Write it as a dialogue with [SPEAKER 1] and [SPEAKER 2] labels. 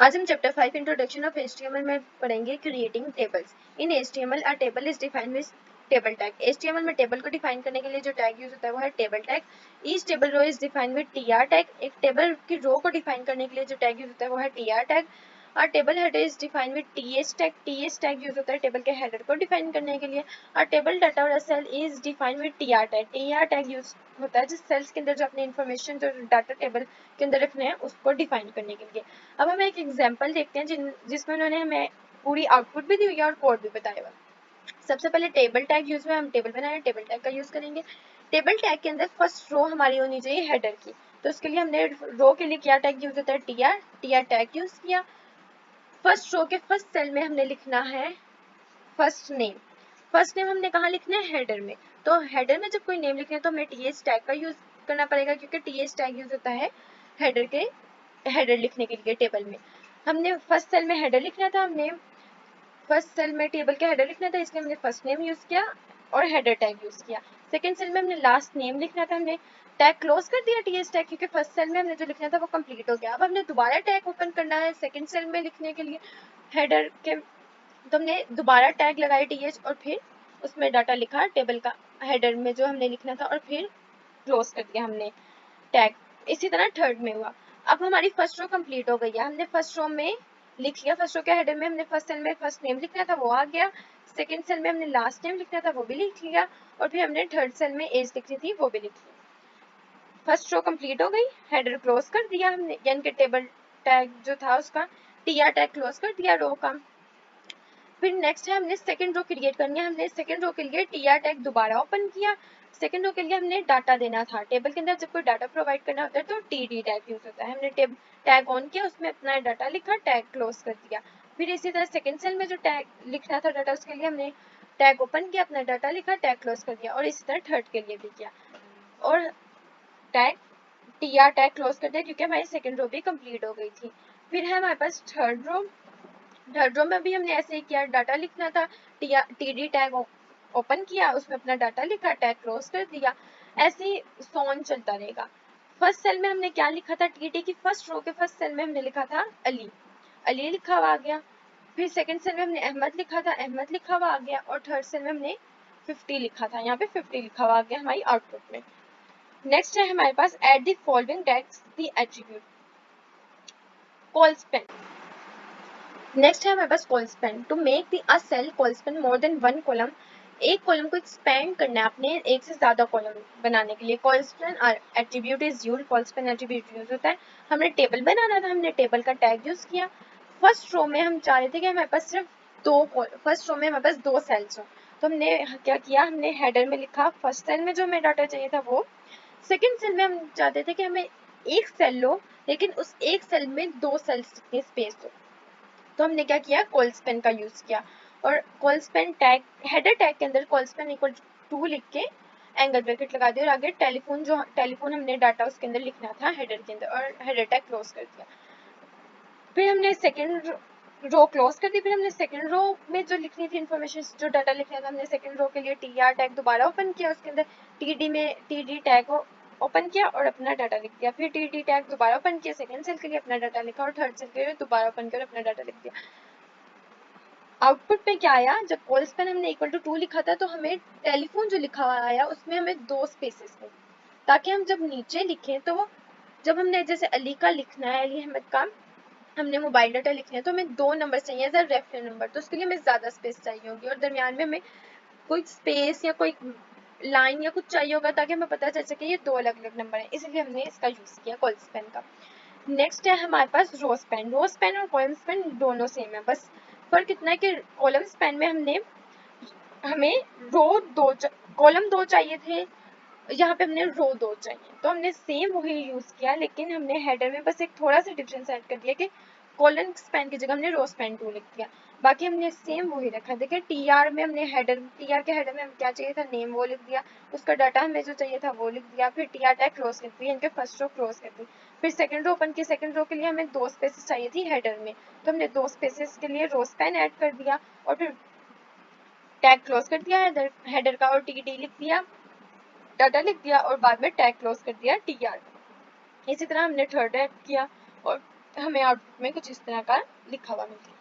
[SPEAKER 1] आज हम chapter 5 introduction of HTML में पढ़ेंगे creating tables. In HTML a table is defined with table tag. HTML में table को डिफाइन करने के लिए जो टैग यूज होता है वो है table tag. Each table row is defined with TR tag. एक टेबल की रो को डिफाइन करने के लिए जो टैग यूज होता है वो है TR टैग। और table header is defined with TH tag. TH tag use होता है टेबल के हेडर को डिफाइन करने के लिए। और टेबल डाटा और cell is defined with TR tag. TR tag use होता है जिस सेल्स के अंदर जो अपनी इंफॉर्मेशन जो डाटा टेबल के अंदर रखने हैं उसको डिफाइन करने के लिए। अब हम एक एग्जांपल देखते हैं जिसमें उन्होंने हमें पूरी आउटपुट भी दी हुई है और कोड भी बताया हुआ। सबसे पहले टेबल टैग यूज हुआ है, हम टेबल बनाए, टेबल टैग का यूज करेंगे। टेबल टैग के अंदर फर्स्ट रो हमारी होनी चाहिए हेडर की, तो उसके लिए हमने रो के लिए क्या टैग यूज होता है, टीआर टैग यूज किया। फर्स्ट रो के फर्स्ट सेल में हमने लिखना है फर्स्ट नेम। फर्स्ट नेम हमने कहाँ लिखना है, हेडर में। तो हेडर में जब कोई नेम लिखना है तो हमें टीएच टैग का यूज करना पड़ेगा, क्योंकि टीएच टैग यूज होता है हेडर के हेडर लिखने के लिए टेबल में। हमने फर्स्ट सेल में हेडर लिखना था, हमने फर्स्ट सेल में टेबल का हेडर लिखना था, इसलिए हमने फर्स्ट नेम यूज किया और हेडर टैग यूज किया। सेकंड सेल में हमने लास्ट नेम लिखना था, हमने टैग क्लोज कर दिया टीएस टैग, क्योंकि फर्स्ट सेल में हमने जो लिखना था वो कंप्लीट हो गया। अब हमने दोबारा टैग ओपन करना है सेकंड सेल में लिखने के लिए हेडर के, तो हमने दोबारा टैग लगाया टीएच और फिर उसमें डाटा लिखा टेबल का हेडर में जो हमने लिखना था और फिर क्लोज कर दिया हमने टैग। इसी तरह थर्ड में हुआ। अब हमारी फर्स्ट रो कंप्लीट हो गई है, हमने फर्स्ट रो में लिख लिया, फर्स्ट रो के हेडर में हमने फर्स्ट सेल में फर्स्ट नेम लिखना था वो आ गया, सेकंड सेल में हमने लास्ट नेम लिखना था वो भी लिख लिया और फिर हमने थर्ड सेल में एज लिखनी थी वो भी लिख लिया। फर्स्ट रो कंप्लीट हो गई, हेडर क्लोज कर दिया हमने, यानी कि टेबल टैग जो था उसका टीआर टैग क्लोज कर दिया रो का। फिर नेक्स्ट है हमने सेकंड रो क्रिएट करनी है, हमने सेकंड रो के लिए टीआर टैग दोबारा ओपन किया। सेकंड रो के लिए हमने डाटा देना था, टेबल के अंदर जब कोई डाटा प्रोवाइड करना होता है तो टीडी टैग यूज होता है। हमने टैग ऑन किया, उसमें अपना डाटा लिखा, टैग क्लोज कर दिया। फिर इसी तरह सेकंड सेल में जो टैग लिखना था डाटा, उसके लिए हमने टैग ओपन किया, अपना डाटा लिखा, टैग क्लोज कर दिया और इसी तरह थर्ड के लिए भी किया और टैग टीआर टैग क्लोज कर दिया, क्योंकि हमारी सेकंड रो भी कंप्लीट हो गई थी। फिर है हमारे पास थर्ड रो। थर्ड रो में भी हमने ऐसे ही किया, डाटा लिखना था, टीडी टैग ओपन किया, उसमें अपना डाटा लिखा, टैग क्लोज कर दिया। ऐसे ही सोन चलता रहेगा। फर्स्ट सेल में हमने क्या लिखा था, टीडी की फर्स्ट रो के फर्स्ट सेल में हमने लिखा था अली, अली लिखा हुआ आ गया। फिर सेकंड सेल में हमने अहमद लिखा था, अहमद लिखा हुआ आ गया और थर्ड सेल में हमने 50 लिखा था, यहाँ पे 50 लिखा हुआ आ गया हमारी आउटपुट में। नेक्स्ट है हमारे पास add the following tags the attribute colspan. Next है हमारे पास colspan. To make the a cell colspan more than one column, एक कॉलम को एक्सपेंड करना है आपने एक से ज्यादा कॉलम बनाने के लिए। Call Spain attribute is used, call Spain attribute use होता है। हमने टेबल बनाना था, हमने टेबल का टैग यूज किया। फर्स्ट रो में हम चाह रहे थे कि हमारे पास सिर्फ फर्स्ट रो में हमारे पास दो सेल्स हो, तो हमने क्या किया, हमने हेडर में लिखा फर्स्ट सेल में जो हमें डाटा चाहिए था वो। सेकेंड सेल में हम चाहते थे कि हमें एक सेल लो, लेकिन उस एक सेल में दो सेल्स की स्पेस हो, तो हमने क्या किया, कॉल स्पेन का यूज किया और call Spain tag header tag के अंदर कॉल स्पेन इक्वल टू लिख के एंगल ब्रैकेट लगा दिया और आगे टेलीफोन हमने डाटा उसके अंदर लिखना था हेडर के अंदर और हेडर टैग क्लोज कर दिया। फिर हमने सेकंड रो क्लोज कर दी, फिर हमने सेकंड रो में जो लिखनी थी इन्फॉर्मेशन जो डाटा लिखना था, हमने सेकंड रो के लिए टीआर टैग दोबारा ओपन किया, उसके अंदर टीडी टैग ओपन किया और अपना डाटा लिख दिया। फिर टीडी टैग दोबारा ओपन किया, सेकंड सेल के लिए अपना डाटा लिखा और थर्ड सेल के लिए दोबारा ओपन किया और अपना डाटा लिख दिया। आउटपुट में क्या आया, जब कॉल स्पेन हमने इक्वल टू 2 लिखा था तो हमें टेलीफोन जो लिखा हुआ आया उसमें हमें दो स्पेसेस मिली, ताकि हम जब नीचे लिखें तो जब हमने जैसे अली का लिखना है, अली अहमद का हमने मोबाइल डाटा लिखना है तो हमें दो नंबर चाहिए एज अ रेफरेंस नंबर, तो उसके लिए हमें ज्यादा स्पेस चाहिए होगी और दरमियान में हमें कोई स्पेस या कोई लाइन या कुछ चाहिए होगा ताकि हमें पता चल सके ये दो अलग अलग नंबर है, इसलिए हमने इसका यूज किया कॉल स्पेन का। नेक्स्ट है हमारे पास रो स्पेन। रो स्पेन और कॉलम स्पेन दोनों सेम है, बस फर्क इतना है कि कॉलम स्पेन में हमें रो दो कॉलम दो चाहिए थे, यहाँ पे हमने रो दो चाहिए, तो हमने सेम वही यूज किया, लेकिन हमने हेडर में बस एक थोड़ा सा डिफरेंस ऐड कर दिया कि कॉलन स्पैन की जगह हमने रो स्पैन 2 लिख दिया, बाकी हमने सेम वही रखा। देखिए टीआर में हमने टीआर के हेडर में हमें क्या चाहिए था, नेम, वो लिख दिया, उसका डाटा हमें जो चाहिए था वो लिख दिया, फिर टीआर टैग क्लोज लिख दिया, इनके फर्स्ट रो क्लोज कर दी। फिर सेकंड रो ओपन की, सेकंड रो के लिए हमें दो स्पेसेस चाहिए थी हेडर में, तो हमने दो स्पेसेस के लिए रो स्पैन ऐड कर दिया और फिर टैग क्लोज कर दिया हेडर का और टीडी लिख दिया, डाटा लिख दिया और बाद में टैग क्लोज कर दिया टीआर। इसी तरह हमने थर्ड ऐड किया और हमें आउटपुट में कुछ इस तरह का लिखा हुआ मिलता है।